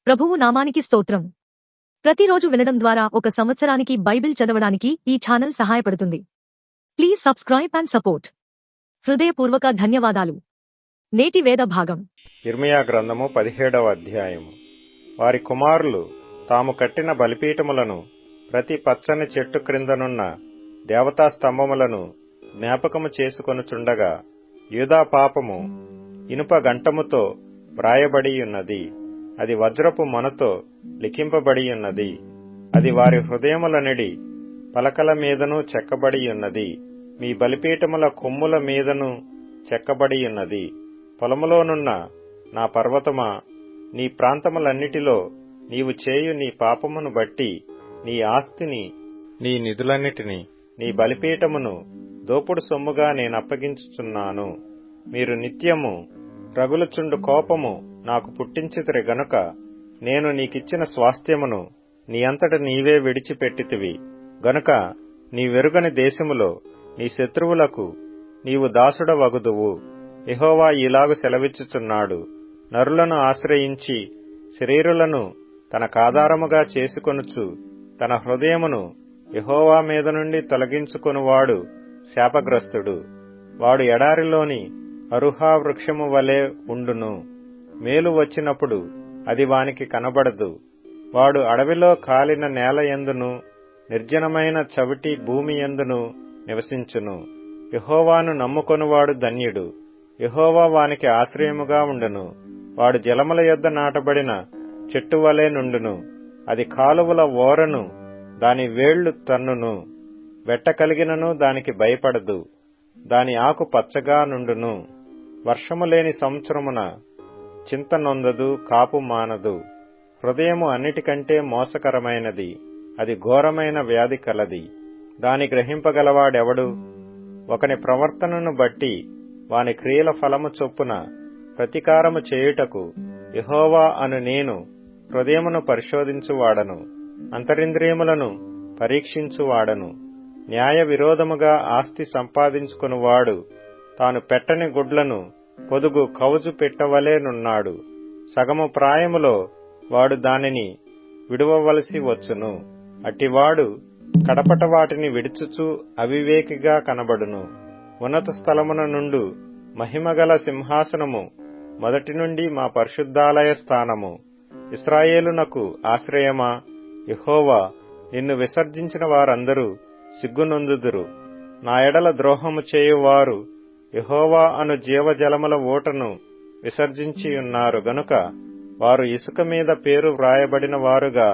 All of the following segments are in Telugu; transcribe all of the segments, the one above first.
ప్రభువు నామానికి స్తోత్రం. ప్రతిరోజు వినడం ద్వారా ఒక సంవత్సరానికి బైబిల్ చదవడానికి ఈ ఛానల్ సహాయపడుతుంది. Please subscribe and support. హృదయపూర్వక ధన్యవాదాలు. నేటి వేద భాగం యిర్మీయా గ్రంథము 17వ అధ్యాయము. వారి కుమారులు తాము కట్టిన బలిపీఠములను ప్రతి పచ్చని చెట్టు క్రిందనున్న దేవతా స్తంభములను జ్ఞాపకము చేసుకొనుచుండగా యూదా పాపము ఇనుప గంటముతో వ్రాయబడియున్నది, అది వజ్రపు మొనతో లిఖింపబడియున్నది, అది వారి హృదయములనిడి పలకల మీదను చెక్కబడియున్నది, మీ బలిపీఠముల కొమ్ముల మీదను చెక్కబడియున్నది. పొలములోనున్న నా పర్వతమా, నీ ప్రాంతములన్నిటిలో నీవు చేయు నీ పాపమును బట్టి నీ ఆస్తిని, నీ నిధులన్నిటిని, నీ బలిపీఠమును దోపుడు సొమ్ముగా నేనప్పగించుచున్నాను. మీరు నిత్యము రగులుచుండు కోపము నాకు పుట్టించితిరి గనుక నేను నీకిచ్చిన స్వాస్థ్యమును నీ అంతట నీవే విడిచిపెట్టితివి గనుక నీవెరుగని దేశములో నీ శత్రువులకు నీవు దాసుడవగుదువు. యెహోవా ఇలాగు సెలవిచ్చుచున్నాడు, నరులను ఆశ్రయించి శరీరులను తనకాధారముగా చేసుకొనుచు తన హృదయమును యెహోవా మీద నుండి తొలగించుకొనువాడు శాపగ్రస్తుడు. వాడు ఎడారిలోని అరుహా వృక్షము వలె ఉండును. మేలు వచ్చినప్పుడు అది వానికి కనబడదు. వాడు అడవిలో కాలిన నేల యందును నిర్జనమైన చవిటి భూమి యందును నివసించును. యెహోవాను నమ్ముకొనువాడు ధన్యుడు. యెహోవా వానికి ఆశ్రయముగా ఉండును. వాడు జలముల యొద్ద నాటబడిన చెట్టు వలె నుండును. అది కాలువల ఓరను దాని వేళ్లు తన్నును. వెట్ట కలిగినను దానికి భయపడదు. దాని ఆకు పచ్చగా నుండును. వర్షము లేని సంవత్సరమున చింత నొందదు, కాపు మానదు. హృదయము అన్నిటికంటే మోసకరమైనది, అది ఘోరమైన వ్యాధి కలది. దాని గ్రహింపగలవాడెవడు? ఒకని ప్రవర్తనను బట్టి వాని క్రియల ఫలము చొప్పున ప్రతికారము చేయుటకు యెహోవా అను నేను హృదయమును పరిశోధించువాడను, అంతరింద్రియములను పరీక్షించువాడను. న్యాయ విరోధముగా ఆస్తి సంపాదించుకునివాడు తాను పెట్టని గుడ్లను పొదుగు కౌజు పెట్టవలేనున్నాడు. సగము ప్రాయములో వాడు దానిని విడువవలసి వచ్చును. అట్టివాడు కడపట వాటిని విడుచుచు అవివేకిగా కనబడును. ఉన్నత స్థలమున నుండు మహిమగల సింహాసనము మొదటి నుండి మా పరిశుద్ధాలయ స్థానము. ఇశ్రాయేలునకు ఆశ్రయమా, యెహోవా, నిన్ను విసర్జించిన వారందరూ సిగ్గునొందుదురు. నా ఎడల ద్రోహము చేయువారు యెహోవా అను జీవజలముల ఊటను విసర్జించియున్నారు గనుక వారు ఇసుక మీద పేరు వ్రాయబడిన వారుగా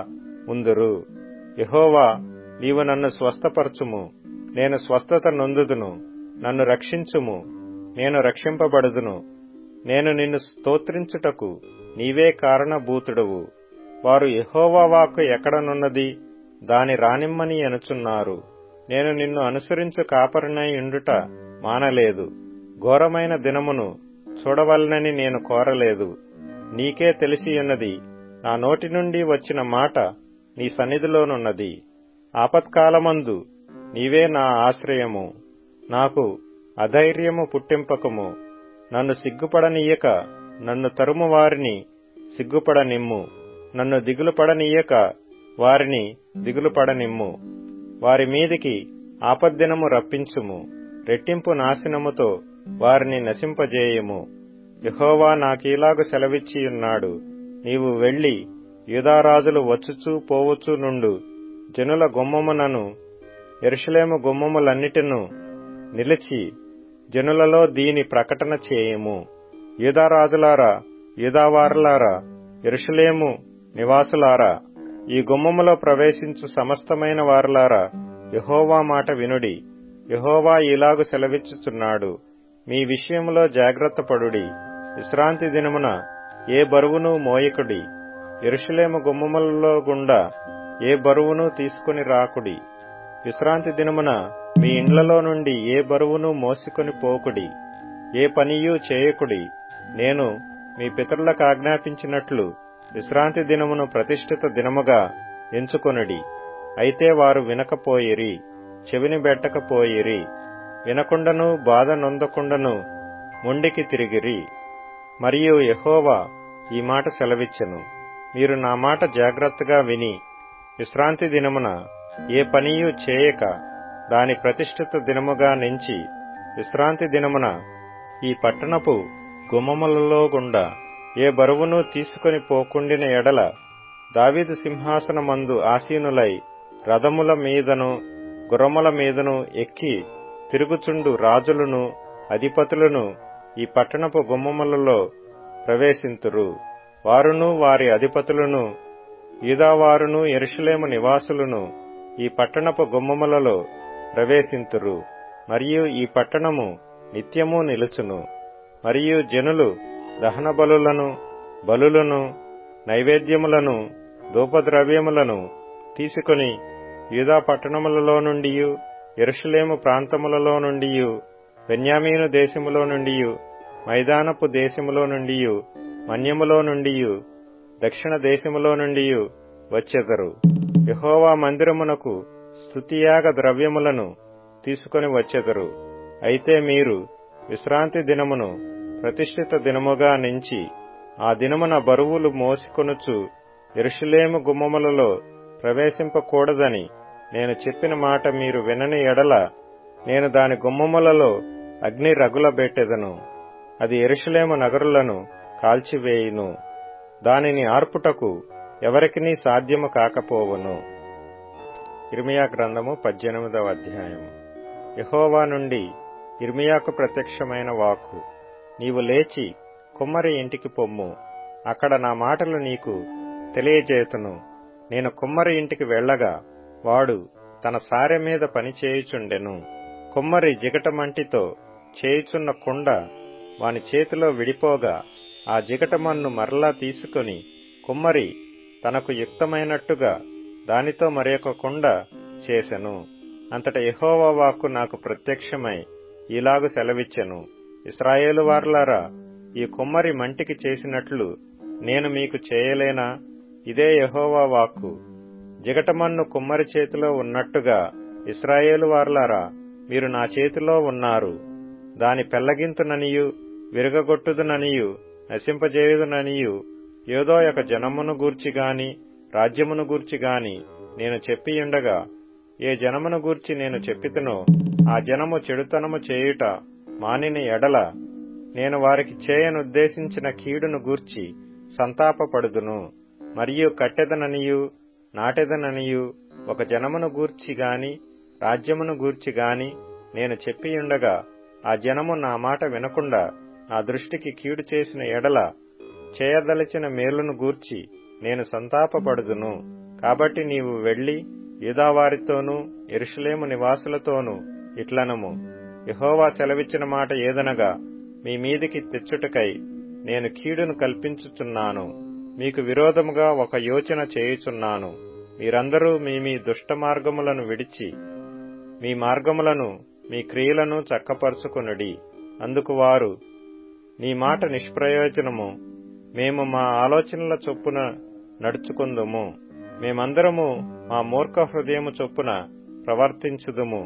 ఉందురు. యెహోవా, నీవు నన్ను స్వస్థపరచుము, నేను స్వస్థత నొందుదును. నన్ను రక్షించుము, నేను రక్షింపబడుదును. నేను నిన్ను స్తోత్రించుటకు నీవే కారణభూతుడవు. వారు యెహోవా వాక్కు ఎక్కడనున్నది, దాని రానిమ్మని అనుచున్నారు. నేను నిన్ను అనుసరించు కాపరినై ఉండుట మానలేదు. ఘోరమైన దినమును చూడవలనని నేను కోరలేదు. నీకే తెలిసియున్నది. నా నోటి నుండి వచ్చిన మాట నీ సన్నిధిలోనున్నది. ఆపత్కాలమందు నీవే నా ఆశ్రయము. నాకు అధైర్యము పుట్టింపకము. నన్ను సిగ్గుపడనీయక నన్ను తరుము వారిని సిగ్గుపడనిమ్ము. నన్ను దిగులుపడనీయక వారిని దిగులుపడనిమ్ము. వారి మీదికి ఆపద్దినము రప్పించుము. రెట్టింపు నాశనముతో వారిని నశింపజేయము. యెహోవా నాకీలాగు సెలవిచ్చియున్నాడు, నీవు వెళ్లి యూదారాజులు వచ్చుచూ పోవచ్చు నుండు జనుల గుమ్మమునను యెరూషలేము గుమ్మములన్నిటిను నిలిచి జనులలో దీని ప్రకటన చేయము. యూదారాజులారా, యూదావారులారా, యెరూషలేము నివాసులారా, ఈ గుమ్మములో ప్రవేశించు సమస్తమైన వారులారా, యెహోవా మాట వినుడి. యెహోవా ఇలాగు సెలవిచ్చుచున్నాడు, మీ విషయములో జాగ్రత్త పడుడి. విశ్రాంతి దినమున ఏ బరువును మోయకుడి. యెరూషలేము గుమ్మములలో గుండా ఏ బరువును తీసుకుని రాకుడి. విశ్రాంతి దినమున మీ ఇండ్లలో నుండి ఏ బరువును మోసుకొని పోకుడి. ఏ పనియూ చేయకుడి. నేను మీ పితరులకు ఆజ్ఞాపించినట్లు విశ్రాంతి దినమును ప్రతిష్ఠిత దినముగా ఎంచుకొనుడి. అయితే వారు వినకపోయిరి, చెవిని బెట్టకపోయిరి. వినకుండను బాధ నొందకుండను మొండికి తిరిగిరి. మరియు యెహోవా ఈ మాట సెలవిచ్చెను, మీరు నా మాట జాగ్రత్తగా విని విశ్రాంతి దినమున ఏ పనియూ చేయక దాని ప్రతిష్ఠిత దినముగా నెంచి విశ్రాంతి దినమున ఈ పట్టణపు గుమ్మములలో గుండా ఏ బరువును తీసుకొని పోకుండిన ఎడల దావీదు సింహాసనమందు ఆసీనులై రథముల మీదను గుర్రముల మీదను ఎక్కి తిరుగుచుండు రాజులను అధిపతులను ఈ పట్టణపు గుమ్మములలో ప్రవేశింతురు. వారును వారి అధిపతులను యూదావారును యెరూషలేము నివాసులను ఈ పట్టణపు గుమ్మములలో ప్రవేశింతురు. మరియు ఈ పట్టణము నిత్యము నిలుచును. మరియు జనులు దహన బలులను నైవేద్యములను ధూపద్రవ్యములను తీసుకొని యూదా పట్టణములలో నుండియు యెరూషలేము ప్రాంతములలో నుండియు బెన్యామీను దేశములో నుండియు మైదానపు దేశములో నుండియు మన్యములో నుండియు దక్షిణ దేశములో నుండియు వచ్చెదరు. యెహోవా మందిరమునకు స్తుతియాగ ద్రవ్యములను తీసుకొని వచ్చెదరు. అయితే మీరు విశ్రాంతి దినమును ప్రతిష్ఠిత దినముగా నెంచి ఆ దినమున బరువులు మోసికొనుచు యెరూషలేము గుమ్మములలో ప్రవేశింపకూడదని నేను చెప్పిన మాట మీరు వినని ఎడల నేను దాని గుమ్మములలో అగ్ని రగులబెట్టెదను. అది యెరూషలేము నగరులను కాల్చివేయును. దానిని ఆర్పుటకు ఎవరికినీ సాధ్యము కాకపోవును. ఇర్మియా గ్రంథము 18వ అధ్యాయము. యెహోవా నుండి ఇర్మియాకు ప్రత్యక్షమైన వాక్కు. నీవు లేచి కుమ్మరి ఇంటికి పొమ్ము, అక్కడ నా మాటలు నీకు తెలియజేతును. నేను కుమ్మరి ఇంటికి వెళ్ళగా వాడు తన సారె మీద పని చేయుచుండెను. కుమ్మరి జిగటమంటితో చేయుచున్న కుండ వాని చేతిలో విడిపోగా ఆ జిగటమన్ను మరలా తీసుకొని కుమ్మరి తనకు యుక్తమైనట్టుగా దానితో మరొక కుండ చేసెను. అంతట యెహోవా వాక్కు నాకు ప్రత్యక్షమై ఇలాగు సెలవిచ్చెను. ఇశ్రాయేలు వారలారా, ఈ కుమ్మరి మంటికి చేసినట్లు నేను మీకు చేయలేనా? ఇదే యెహోవా వాక్కు. జిగటమన్ను కుమ్మరి చేతిలో ఉన్నట్టుగా ఇశ్రాయేలు వారలారా, మీరు నా చేతిలో ఉన్నారు. దాని పెళ్లగింతుననియు విరగగొట్టుదుననియు నశింపజేయుదుననియు ఏదో ఒక జనమును గూర్చిగాని రాజ్యమును గూర్చిగాని నేను చెప్పియుండగా ఏ జనమును గూర్చి నేను చెప్పితునో ఆ జనము చెడుతనము చేయుట మానిన ఎడల నేను వారికి చేయనుద్దేశించిన కీడును గూర్చి సంతాపపడుదును. మరియు కట్టెదననియు నాటెదననియు ఒక జనమును గూర్చి గాని రాజ్యమును గూర్చి గాని నేను చెప్పియుండగా ఆ జనము నా మాట వినకుండా నా దృష్టికి కీడు చేసిన ఎడల చేయదలిచిన మేలును గూర్చి నేను సంతాపపడుదును. కాబట్టి నీవు వెళ్లి యూదావారితోనూ యెరూషలేము నివాసులతోనూ ఇట్లనము, యెహోవా సెలవిచ్చిన మాట ఏదనగా, మీ మీదికి తెచ్చుటకై నేను కీడును కల్పించుచున్నాను. మీకు విరోధముగా ఒక యోచన చేయుచున్నాను. మీరందరూ మీ మీ దుష్ట మార్గములను విడిచి మీ మార్గములను మీ క్రియలను చక్కపరుచుకొనుడి. అందుకు వారు, నీ మాట నిష్ప్రయోజనము, మేము మా ఆలోచనల చొప్పున నడుచుకుందుము, మేమందరము మా మూర్ఖ హృదయము చొప్పున ప్రవర్తించుదుము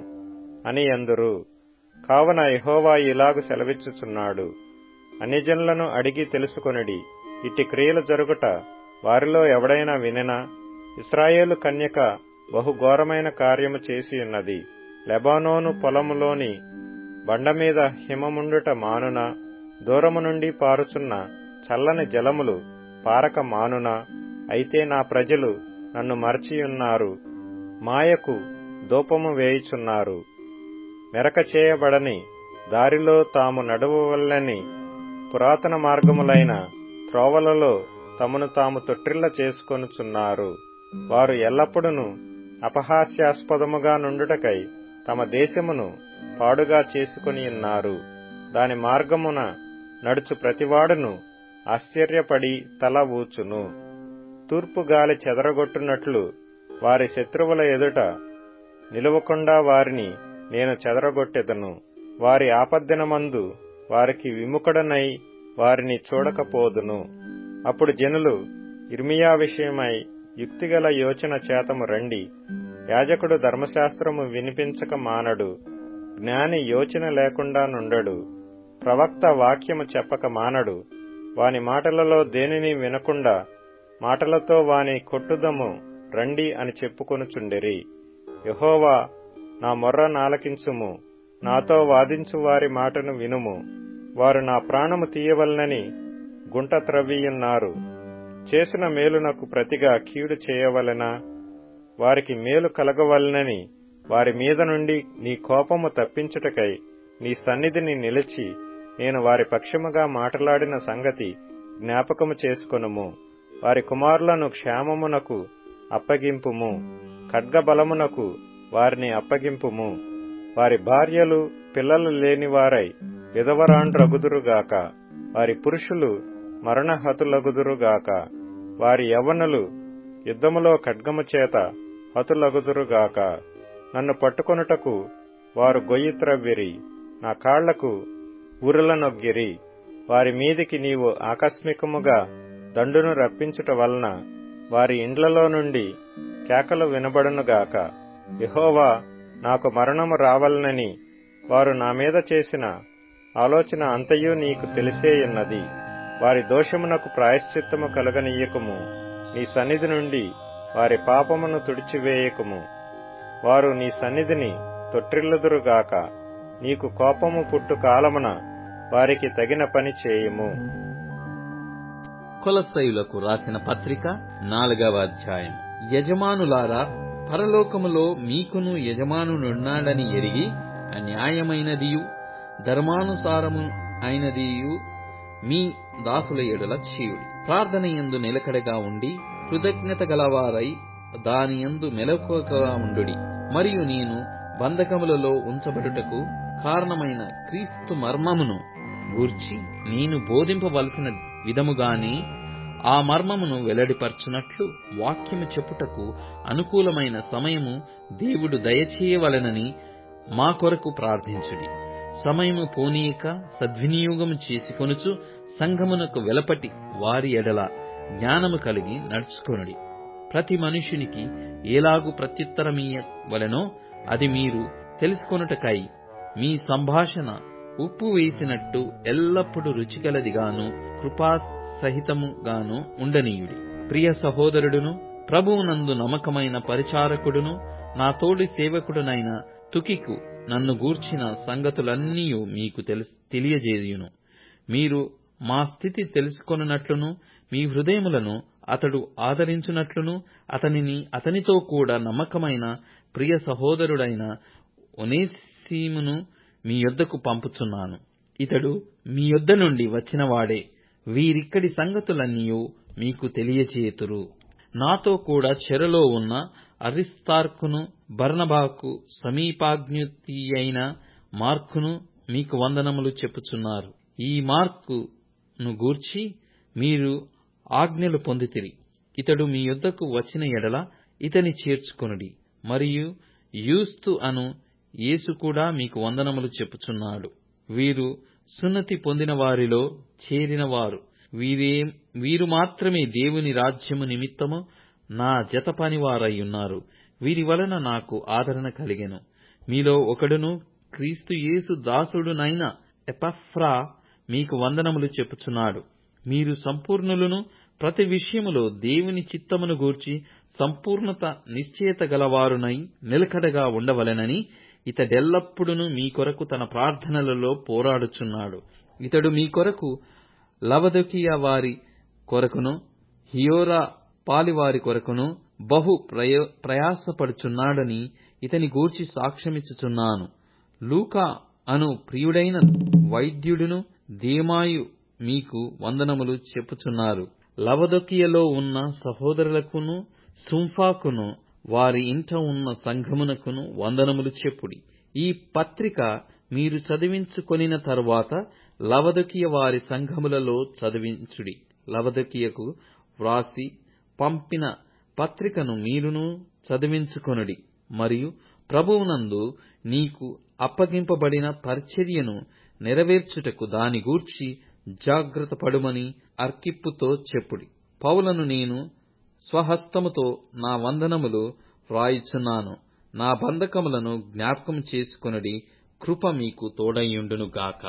అని అందురు. కావున యెహోవా ఇలాగు సెలవిచ్చుచున్నాడు, అన్యజనులను అడిగి తెలుసుకొనిడి, ఇట్టి క్రియలు జరుగుట వారిలో ఎవడైనా వినెనా? ఇశ్రాయేలు కన్యక బహుఘోరమైన కార్యము చేసియున్నది. లెబానోను పొలములోని బండమీద హిమముండుట మానునా? దూరము నుండి పారుచున్న చల్లని జలములు పారక మానునా? అయితే నా ప్రజలు నన్ను మరచియున్నారు, మాయకు ధూపము వేయుచున్నారు. మెరక చేయబడని దారిలో తాము నడువవలెని పురాతన మార్గములైన త్రోవలలో తమను తాము తొట్టిల్ల చేసుకొనుచున్నారు. వారు ఎల్లప్పుడూ అపహాస్యాస్పదముగా నుండుటకై తమ దేశమును పాడుగా చేసుకొనియున్నారు. దాని మార్గమున నడుచు ప్రతివాడును ఆశ్చర్యపడి తల ఊచును. తూర్పు గాలి చెదరగొట్టునట్లు వారి శత్రువుల ఎదుట నిలువకుండా వారిని నేను చెదరగొట్టెదను. వారి ఆపద్దినమందు వారికి విముఖుడనై వారిని చూడకపోదును. అప్పుడు జనులు, ఇర్మియా విషయమై యుక్తిగల యోచన చేతము రండి. యాజకుడు ధర్మశాస్త్రము వినిపించక మానడు, జ్ఞాని యోచన లేకుండా నుండడు, ప్రవక్త వాక్యము చెప్పక మానడు. వాని మాటలలో దేనిని వినకుండా మాటలతో వాని కొట్టుదము రండి అని చెప్పుకొనుచుండిరి. యెహోవా, నా మొర్ర నాలకించుము, నాతో వాదించు వారి మాటను వినుము. వారు నా ప్రాణము తీయవలనని గుంట త్రవ్వియున్నారు. చేసిన మేలునకు ప్రతిగా కీడు చేయవలెనా? వారికి మేలు కలగవలనని వారి మీద నుండి నీ కోపము తప్పించుటకై నీ సన్నిధిని నిలిచి నేను వారి పక్షముగా మాట్లాడిన సంగతి జ్ఞాపకము చేసుకొనుము. వారి కుమారులను క్షేమమునకు అప్పగింపుము, ఖడ్గబలమునకు వారిని అప్పగింపుము. వారి భార్యలు పిల్లలు లేనివారై విధవరాండ్రగుదురుగాక. వారి పురుషులు మరణహతులగుదురుగాక. వారి యవ్వనులు యుద్ధములో ఖడ్గము చేత హతులగుదురుగాక. నన్ను పట్టుకొనుటకు వారు గొయ్యి త్రవ్విరి, నా కాళ్లకు ఉరులనొగ్గిరి. వారి మీదికి నీవు ఆకస్మికముగా దండును రప్పించుట వలన వారి ఇండ్లలో నుండి కేకలు వినబడునుగాక. యెహోవా, నాకు మరణము రావాలనని వారు నా మీద చేసిన ఆలోచన అంతయు నీకు తెలిసేయున్నది. వారి దోషమునకు ప్రాయశ్చిత్తము కలగనీయకుము. నీ సన్నిధి నుండి వారి పాపమును తుడిచివేయకుము. వారు నీ సన్నిధిని తొట్టిల్లుదురుగాక. నీకు కోపము పుట్టు కాలమున వారికి తగిన పని చేయుము. కొలస్సయులకు రాసిన పత్రిక 4వ అధ్యాయం. యజమానులారా, పరలోకములో మీకును యజమానునున్నాడని ఎరిగి న్యాయమైనదియు ధర్మానుసారము అయినదియు మీ దాసుల ఎడల చేయుడి. ప్రార్థనయందు నిలకడగా ఉండి కృతజ్ఞత గలవారై దానియందు మెలకువగా ఉండుడి. మరియు నేను బంధకములలో ఉంచబడుటకు కారణమైన క్రీస్తు మర్మమును గూర్చి నేను బోధింపవలసిన విధముగానే ఆ మర్మమును వెల్లడిపరచునట్లు వాక్యము చెప్పుటకు అనుకూలమైన సమయము దేవుడు దయచేయవలెనని మా కొరకు ప్రార్థించుడి. సమయము పోనీయక సద్వినియోగము చేసుకొనుచు సంఘమునకు వెలపటి వారి ఎడల జ్ఞానము కలిగి నడుచుకొనుడి. ప్రతి మనుష్యునికి ఎలాగు ప్రత్యుత్తరమియ్యవలెనో అది మీరు తెలుసుకొనుటకై మీ సంభాషణ ఉప్పు వేసినట్టు ఎల్లప్పుడూ రుచిగలదిగాను కృపాసహితముగాను ఉండనీయుడి. ప్రియ సహోదరుడును ప్రభువునందు నమ్మకమైన పరిచారకుడును నా తోడి సేవకుడునైన తుకికు నన్ను గూర్చిన సంగతులన్నీ మీకు తెలియజేయును. మీరు మా స్థితి తెలుసుకొనున్నట్లును మీ హృదయములను అతడు ఆదరించునట్లును అతనితో కూడా నమ్మకమైన ప్రియ సహోదరుడైన ఒనేసిమును మీ యొద్దకు పంపుచున్నాను. ఇతడు మీ యొద్ద నుండి వచ్చినవాడే. వీరిక్కడి సంగతులన్నీయూ మీకు తెలియచేతురు. నాతో కూడా చెరలో ఉన్న అరిస్తార్కును బర్నబాకు సమీపాజ్ఞుతియైన మార్కును మీకు వందనములు చెప్పుచున్నారు. ఈ మార్కును గూర్చి మీరు ఆజ్ఞలు పొందితిరి. ఇతడు మీ యొద్దకు వచ్చిన ఎడల ఇతని చేర్చుకొనుడి. మరియు యూస్తు అను యేసు కూడా మీకు వందనములు చెప్పుచున్నాడు. వీరు సున్నతి పొందిన వారిలో చేరినవారు. వీరు మాత్రమే దేవుని రాజ్యము నిమిత్తము నా జత పనివారయ్యున్నారు. వీరి వలన నాకు ఆదరణ కలిగెను. మీలో ఒకడును క్రీస్తు యేసు దాసుడునైన ఎపఫ్రా మీకు వందనములు చెప్పుచున్నాడు. మీరు సంపూర్ణులను ప్రతి విషయములో దేవుని చిత్తమును గూర్చి సంపూర్ణత నిశ్చయత గలవారునై నిలకడగా ఉండవలెనని ఇతడెల్లప్పుడును మీ కొరకు తన ప్రార్థనలలో పోరాడుచున్నాడు. ఇతడు మీ కొరకు లవదొకియ వారి కొరకును హియోరా పాలివారి కొరకును బహు ప్రయాసపడుచున్నాడని ఇతని గూర్చి సాక్ష్యమిచ్చుచున్నాను. లూకా అను ప్రియుడైన వైద్యుడును దేమాయు మీకు వందనములు చెప్పుచున్నారు. లవదొకియలో ఉన్న సహోదరులకును సుంఫాకును వారి ఇంట ఉన్న సంఘమునకును వందనములు చెప్పుడి. ఈ పత్రిక మీరు చదివించుకొనిన తరువాత లవదొకియ వారి సంఘములలో చదివించుడి. లవదొకియకు వ్రాసి పంపిన పత్రికను మీరును చదివించుకొనుడి. మరియు ప్రభువునందు నీకు అప్పగింపబడిన పరిచర్యను నెరవేర్చుటకు దాని గూర్చి జాగ్రత్త పడుమని అర్కిప్పుతో చెప్పుడి. పౌలను నేను స్వహస్తముతో నా వందనములు వ్రాయిచున్నాను. నా బంధకములను జ్ఞాపకం చేసుకొనుడి. కృప మీకు తోడైయుండునుగాక.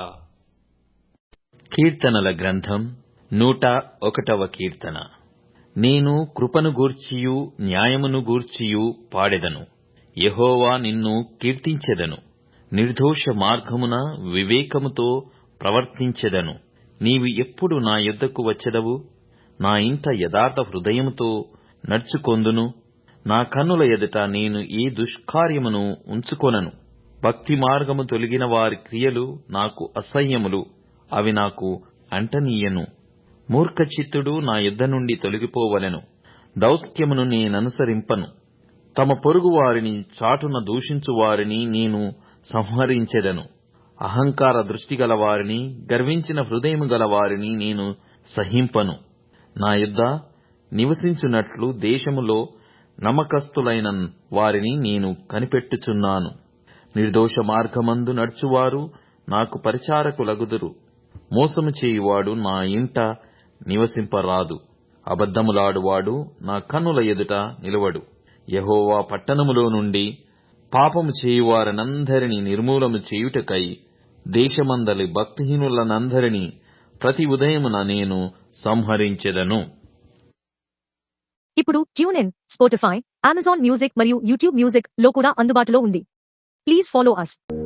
కీర్తనల గ్రంథం 101వ కీర్తన. నేను కృపను గూర్చియు న్యాయమును గూర్చియు పాడెదను. యెహోవా నిన్ను కీర్తించెదను. నిర్దోష మార్గమున వివేకముతో ప్రవర్తించెదను. నీవు ఎప్పుడు నా యొద్దకు వచ్చెదవు? నా ఇంట యథార్థ హృదయముతో నడుచుకొందును. నా కన్నుల ఎదుట నేను ఏ దుష్కార్యమును ఉంచుకొనను. భక్తి మార్గము తొలగిన వారి క్రియలు నాకు అసహ్యములు, అవి నాకు అంటనీయను. మూర్ఖచిత్తుడు నా యుద్ధ నుండి తొలగిపోవలెను. దౌత్యమును నేననుసరింపను. తమ పొరుగు వారిని చాటున దూషించు వారిని నేను సంహరించెదను. అహంకార దృష్టి గల వారిని, గర్వించిన హృదయము గల వారిని నేను సహింపను. నా యుద్ధ నివసించున్నట్లు దేశములో నమ్మకస్తులైన వారిని నేను కనిపెట్టుచున్నాను. నిర్దోష మార్గమందు నడుచువారు నాకు పరిచారకులగుదురు. మోసము చేయువాడు నా ఇంట నివసింపరాదు. అబద్ధములాడువాడు నా కన్నుల ఎదుట నిలవడు. యెహోవా పట్టణములో నుండి పాపము చేయువారనందరినీ నిర్మూలము చేయుటకై దేశమందలి భక్తిహీనులనందరినీ ప్రతి ఉదయమున నేను సంహరించెదను. ఇప్పుడు tune in, Spotify, Amazon music మరియు యూట్యూబ్ మ్యూజిక్ లో కూడా అందుబాటులో ఉంది. Please follow us.